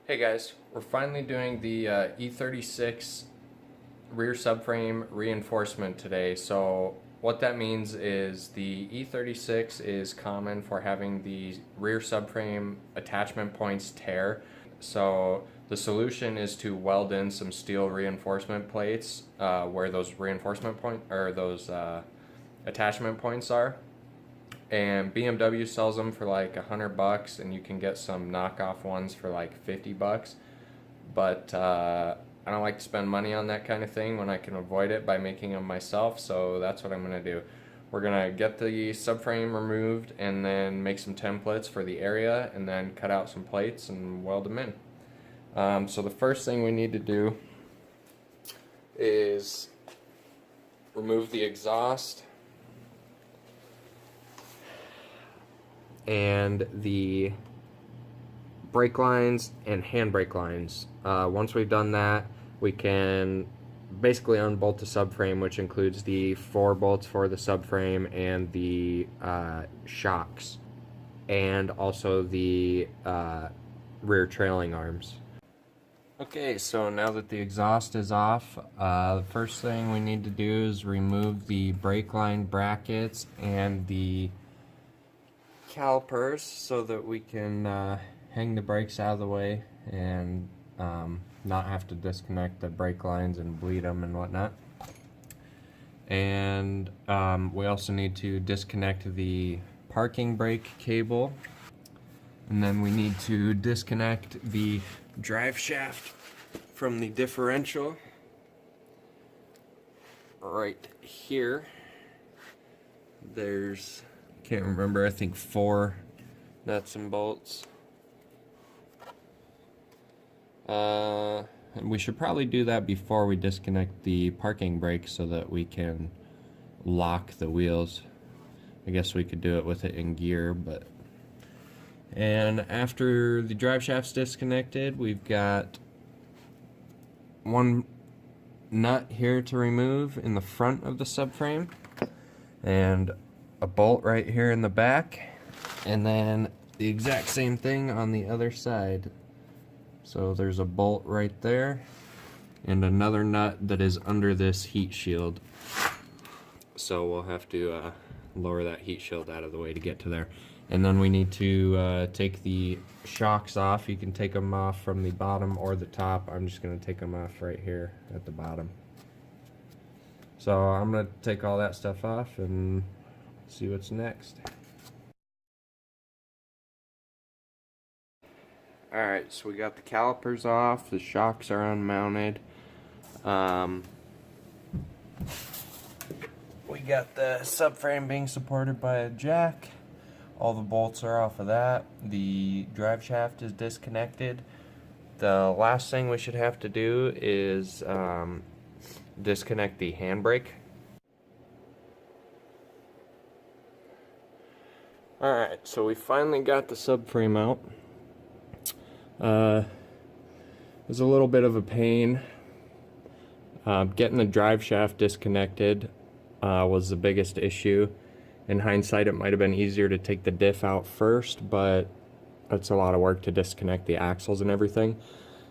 Hey guys, we're finally doing the E36 rear subframe reinforcement today. So what that means is the E36 is common for having the rear subframe attachment points tear. So the solution is to weld in some steel reinforcement plates where those reinforcement point or those attachment points are. And BMW sells them for like $100, and you can get some knockoff ones for like $50. But I don't like to spend money on that kind of thing when I can avoid it by making them myself. So that's what I'm gonna do. We're gonna get the subframe removed and then make some templates for the area, and then cut out some plates and weld them in. So the first thing we need to do is remove the exhaust and the brake lines and handbrake lines. Once we've done that, we can basically unbolt the subframe, which includes the 4 bolts for the subframe and the shocks, and also the rear trailing arms. Okay, so now that the exhaust is off, the first thing we need to do is remove the brake line brackets and the calipers so that we can hang the brakes out of the way and not have to disconnect the brake lines and bleed them and whatnot. And we also need to disconnect the parking brake cable, and then we need to disconnect the drive shaft from the differential right here. There's, can't remember, I think 4 nuts and bolts. And we should probably do that before we disconnect the parking brake so that we can lock the wheels. I guess we could do it with it in gear, but... And after the drive shaft's disconnected, we've got 1 nut here to remove in the front of the subframe, and a bolt right here in the back, and then the exact same thing on the other side. So there's a bolt right there and another nut that is under this heat shield. So we'll have to lower that heat shield out of the way to get to there. And then we need to take the shocks off. You can take them off from the bottom or the top. I'm just going to take them off right here at the bottom. So I'm going to take all that stuff off and see what's next. Alright, so we got the calipers off, the shocks are unmounted. We got the subframe being supported by a jack. All the bolts are off of that. The drive shaft is disconnected. The last thing we should have to do is disconnect the handbrake. Alright, so we finally got the subframe out. It was a little bit of a pain. Getting the drive shaft disconnected was the biggest issue. In hindsight, it might have been easier to take the diff out first, but it's a lot of work to disconnect the axles and everything.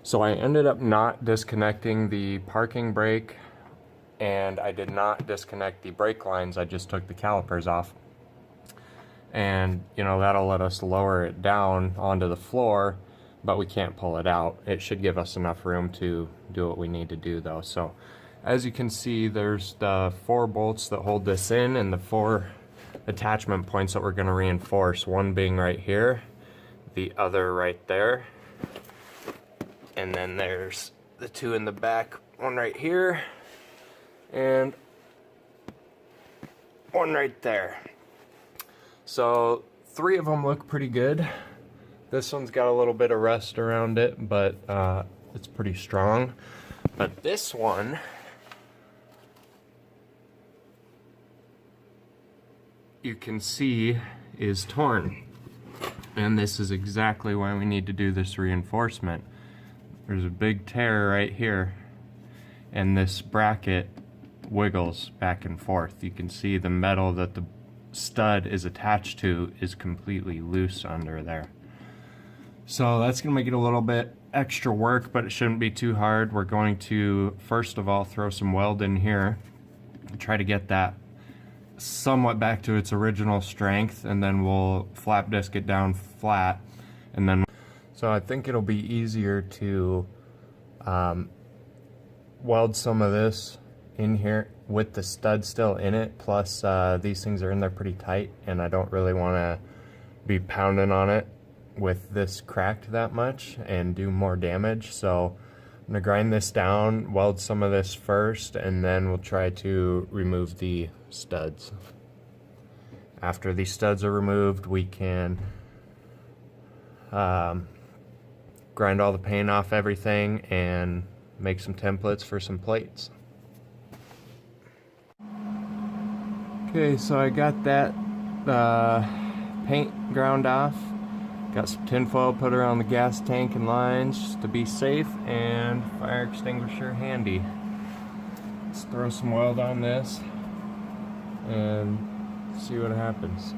So I ended up not disconnecting the parking brake, and I did not disconnect the brake lines. I just took the calipers off. And, you know, that'll let us lower it down onto the floor, but we can't pull it out. It should give us enough room to do what we need to do though. So as you can see, there's the 4 bolts that hold this in and the 4 attachment points that we're going to reinforce, one being right here, the other right there, and then there's the 2 in the back, one right here and one right there. So 3 of them look pretty good. This one's got a little bit of rust around it, but it's pretty strong. But this one, you can see, is torn. And this is exactly why we need to do this reinforcement. There's a big tear right here, and this bracket wiggles back and forth. You can see the metal that the stud is attached to is completely loose under there. So that's going to make it a little bit extra work, but it shouldn't be too hard. We're going to, first of all, throw some weld in here and try to get that somewhat back to its original strength, and then we'll flap disc it down flat. And then, so I think it'll be easier to weld some of this in here with the stud still in it, plus these things are in there pretty tight, and I don't really want to be pounding on it with this cracked that much and do more damage. So I'm gonna grind this down, weld some of this first, and then we'll try to remove the studs. After these studs are removed, we can grind all the paint off everything and make some templates for some plates. Okay, so I got that paint ground off. Got some tinfoil put around the gas tank and lines just to be safe, and fire extinguisher handy. Let's throw some weld on this and see what happens.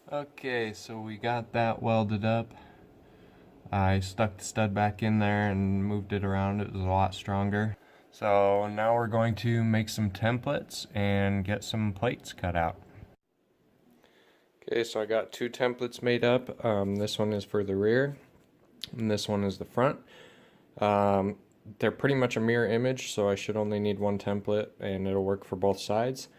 Okay, so we got that welded up. I stuck the stud back in there and moved it around. It was a lot stronger. So now we're going to make some templates and get some plates cut out. Okay, so I got two templates made up. This one is for the rear, and this one is the front. They're pretty much a mirror image, so I should only need one template and it'll work for both sides.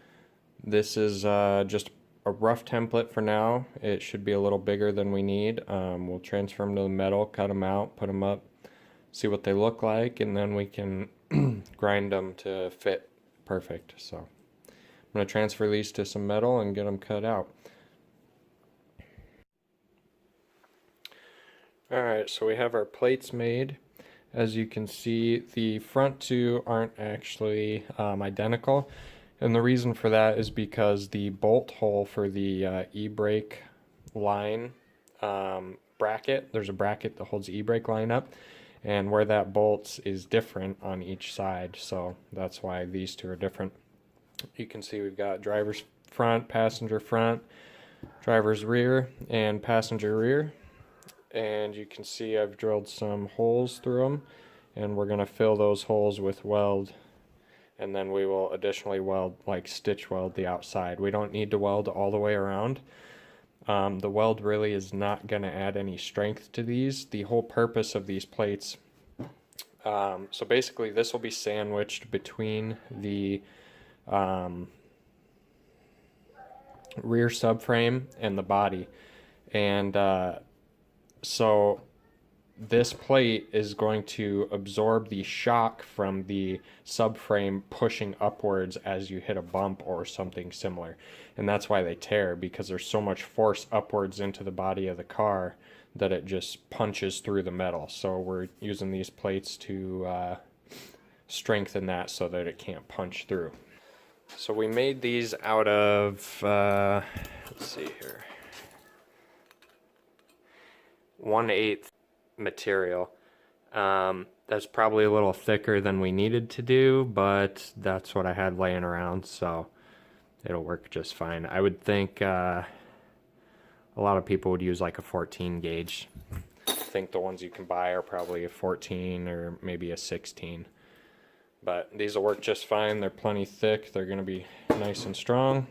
This is just a rough template for now. It should be a little bigger than we need. We'll transfer them to the metal, cut them out, put them up, see what they look like, and then we can grind them to fit perfect. So I'm going to transfer these to some metal and get them cut out. Alright, so we have our plates made. As you can see, the front two aren't actually identical. And the reason for that is because the bolt hole for the e-brake line bracket, there's a bracket that holds the e-brake line up, and where that bolts is different on each side, so that's why these two are different. You can see we've got driver's front, driver's rear, and passenger rear. And you can see I've drilled some holes through them, and we're going to fill those holes with weld. And then we will additionally weld, like stitch weld the outside. We don't need to weld all the way around. The weld really is not going to add any strength to these. The whole purpose of these plates, so basically this will be sandwiched between the rear subframe and the body. And so this plate is going to absorb the shock from the subframe pushing upwards as you hit a bump or something similar. And that's why they tear, because there's so much force upwards into the body of the car that it just punches through the metal. So we're using these plates to strengthen that so that it can't punch through. So we made these out of, let's see here, 1/8 material. That's probably a little thicker than we needed to do, but that's what I had laying around, so it'll work just fine. I would think a lot of people would use like a 14 gauge. I think the ones you can buy are probably a 14 or maybe a 16. But these will work just fine. They're plenty thick. They're going to be nice and strong.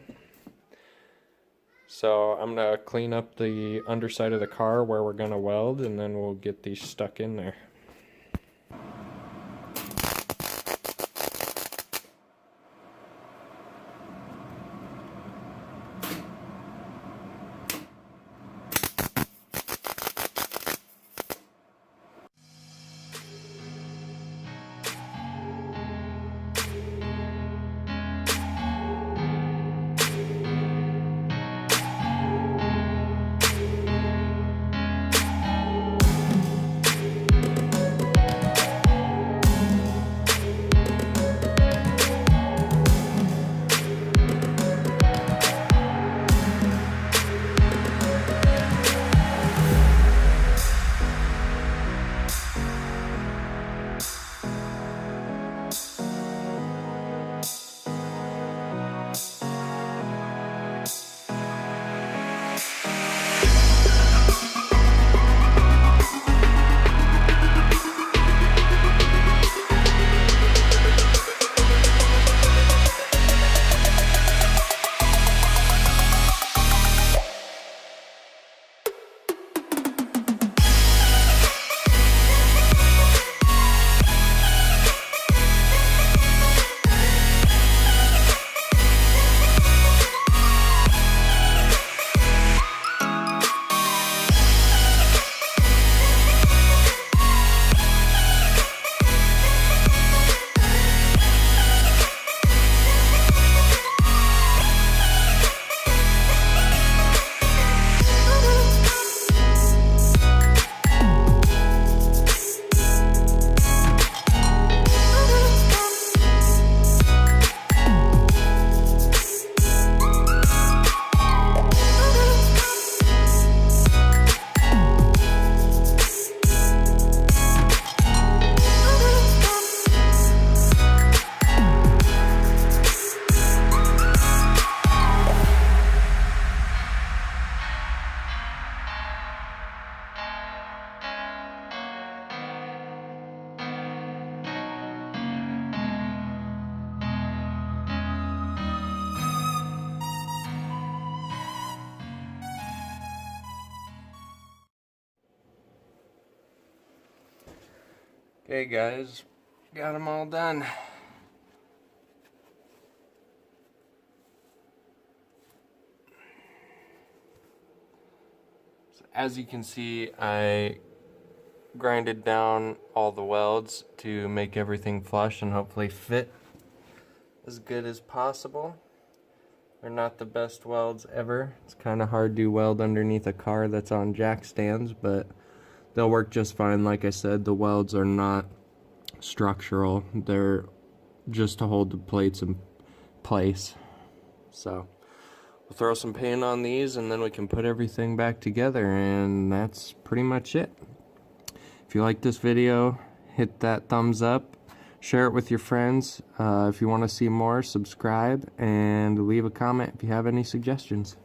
So I'm going to clean up the underside of the car where we're going to weld, and then we'll get these stuck in there. Okay guys, got them all done. So as you can see, I grinded down all the welds to make everything flush and hopefully fit as good as possible. They're not the best welds ever. It's kind of hard to weld underneath a car that's on jack stands, but they'll work just fine. Like I said, the welds are not structural. They're just to hold the plates in place. So we'll throw some paint on these and then we can put everything back together, and that's pretty much it. If you like this video, hit that thumbs up, share it with your friends. If you want to see more, subscribe and leave a comment if you have any suggestions.